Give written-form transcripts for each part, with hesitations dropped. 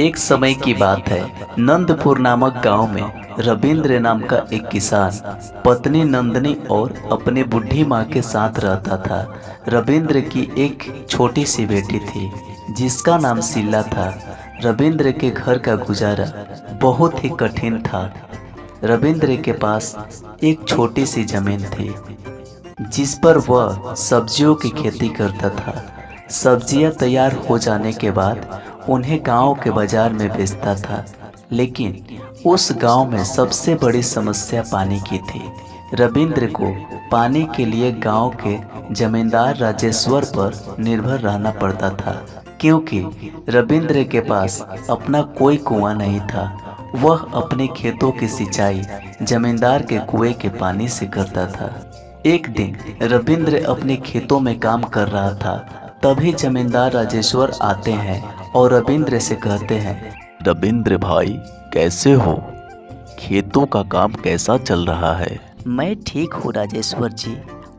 एक समय की बात है। नंदपुर नामक गांव में रविंद्र नाम का एक किसान पत्नी नंदनी और अपने बूढ़ी माँ के साथ रहता था। रविंद्र की एक छोटी सी बेटी थी जिसका नाम शीला था। रविंद्र के घर का गुजारा बहुत ही कठिन था। रविंद्र के पास एक छोटी सी जमीन थी जिस पर वह सब्जियों की खेती करता था। सब्जियां तैयार हो जाने के बाद उन्हें गांव के बाजार में बेचता था, लेकिन उस गांव में सबसे बड़ी समस्या पानी की थी। रविंद्र को पानी के लिए गांव के जमींदार राजेश्वर पर निर्भर रहना पड़ता था, क्योंकि रविंद्र के पास अपना कोई कुआं नहीं था। वह अपने खेतों की सिंचाई जमींदार के कुएं के पानी से करता था। एक दिन रविंद्र अपने खेतों में काम कर रहा था, तभी जमींदार राजेश्वर आते हैं और रविंद्र से कहते हैं, रविंद्र भाई कैसे हो? खेतों का काम कैसा चल रहा है? मैं ठीक हूँ राजेश्वर जी,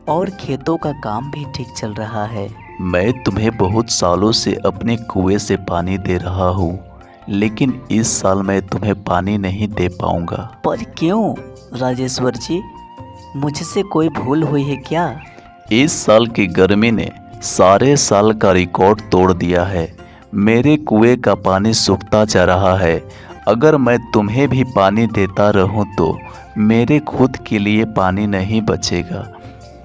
और खेतों का काम भी ठीक चल रहा है। मैं तुम्हें बहुत सालों से अपने कुएं से पानी दे रहा हूँ, लेकिन इस साल मैं तुम्हें पानी नहीं दे पाऊंगा। पर क्यों राजेश्वर जी, मुझसे कोई भूल हुई है क्या? इस साल की गर्मी ने सारे साल का रिकॉर्ड तोड़ दिया है। मेरे कुएं का पानी सूखता जा रहा है। अगर मैं तुम्हें भी पानी देता रहूं तो मेरे खुद के लिए पानी नहीं बचेगा,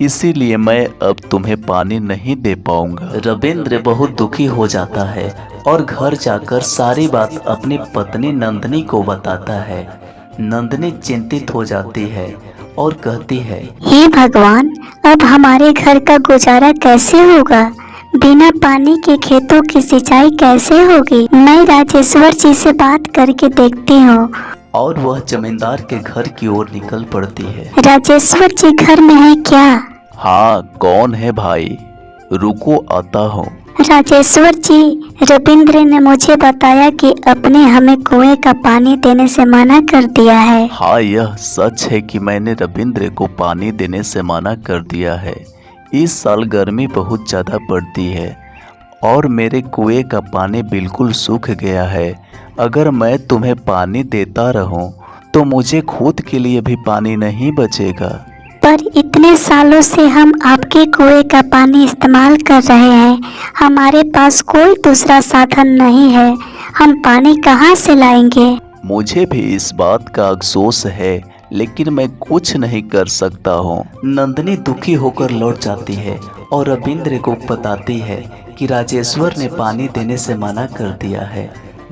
इसीलिए मैं अब तुम्हें पानी नहीं दे पाऊंगा। रविंद्र बहुत दुखी हो जाता है और घर जाकर सारी बात अपनी पत्नी नंदनी को बताता है। नंदनी चिंतित हो जाती है और कहती है, हे भगवान, अब हमारे घर का गुजारा कैसे होगा? बिना पानी के खेतों की सिंचाई कैसे होगी? मैं राजेश्वर जी से बात करके देखती हूँ। और वह जमींदार के घर की ओर निकल पड़ती है। राजेश्वर जी घर में है क्या? हाँ, कौन है भाई? रुको, आता हूँ। राजेश्वर जी, रविंद्र ने मुझे बताया कि अपने हमें कुएं का पानी देने से मना कर दिया है। हाँ, यह सच है कि मैंने रविंद्र को पानी देने से मना कर दिया है। इस साल गर्मी बहुत ज़्यादा पड़ती है और मेरे कुएं का पानी बिल्कुल सूख गया है। अगर मैं तुम्हें पानी देता रहूं तो मुझे खुद के लिए भी पानी नहीं बचेगा। पर इतने सालों से हम आपके कुएं का पानी इस्तेमाल कर रहे हैं। हमारे पास कोई दूसरा साधन नहीं है। हम पानी कहाँ से लाएंगे? मुझे भी इस बात का अफसोस है, लेकिन मैं कुछ नहीं कर सकता हूँ। नंदनी दुखी होकर लौट जाती है और रविंद्र को बताती है कि राजेश्वर ने पानी देने से मना कर दिया है।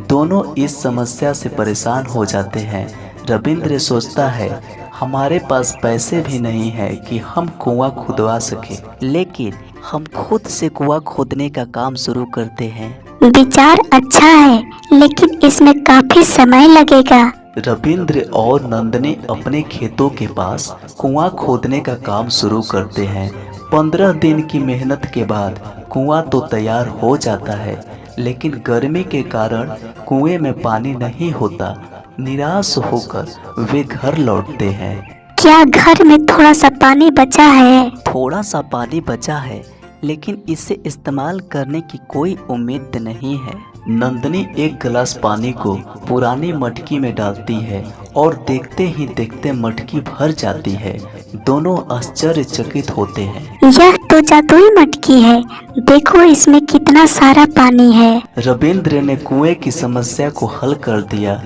दोनों इस समस्या से परेशान हो जाते हैं। रविंद्र सोचता है, हमारे पास पैसे भी नहीं है कि हम कुआं खुदवा सके, लेकिन हम खुद से कुआं खोदने का काम शुरू करते हैं। विचार अच्छा है, लेकिन इसमें काफी समय लगेगा। रविंद्र और नंदनी अपने खेतों के पास कुआं खोदने का काम शुरू करते हैं। 15 दिन की मेहनत के बाद कुआं तो तैयार हो जाता है, लेकिन गर्मी के कारण कुएं में पानी नहीं होता। निराश होकर वे घर लौटते हैं। क्या घर में थोड़ा सा पानी बचा है? थोड़ा सा पानी बचा है, लेकिन इसे इस्तेमाल करने की कोई उम्मीद नहीं है। नंदनी एक गिलास पानी को पुरानी मटकी में डालती है और देखते ही देखते मटकी भर जाती है। दोनों आश्चर्यचकित होते हैं। यह तो जादुई मटकी है। देखो इसमें कितना सारा पानी है। रविंद्र ने कुएं की समस्या को हल कर दिया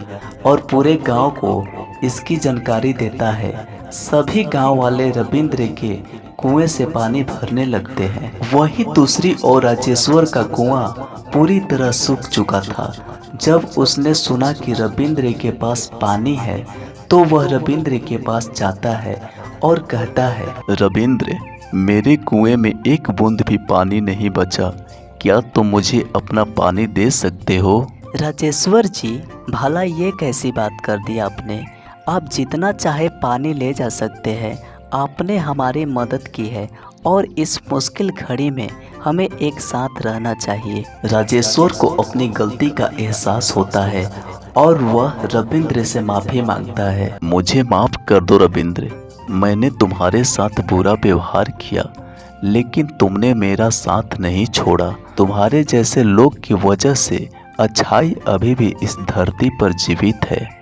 और पूरे गांव को इसकी जानकारी देता है। सभी गांव वाले रविंद्र के कुएं से पानी भरने लगते हैं। वहीं दूसरी ओर राजेश्वर का कुआं पूरी तरह सूख चुका था। जब उसने सुना कि रविंद्र के पास पानी है तो वह रविंद्र के पास जाता है और कहता है, रविंद्र, मेरे कुएं में एक बूंद भी पानी नहीं बचा। क्या तुम मुझे अपना पानी दे सकते हो? राजेश्वर जी, भला ये कैसी बात कर दी आपने? आप जितना चाहे पानी ले जा सकते हैं। आपने हमारी मदद की है और इस मुश्किल घड़ी में हमें एक साथ रहना चाहिए। राजेश्वर को अपनी गलती का एहसास होता है और वह रविंद्र से माफ़ी मांगता है। मुझे माफ़ कर दो रविंद्र, मैंने तुम्हारे साथ बुरा व्यवहार किया, लेकिन तुमने मेरा साथ नहीं छोड़ा। तुम्हारे जैसे लोग की वजह से अच्छाई अभी भी इस धरती पर जीवित है।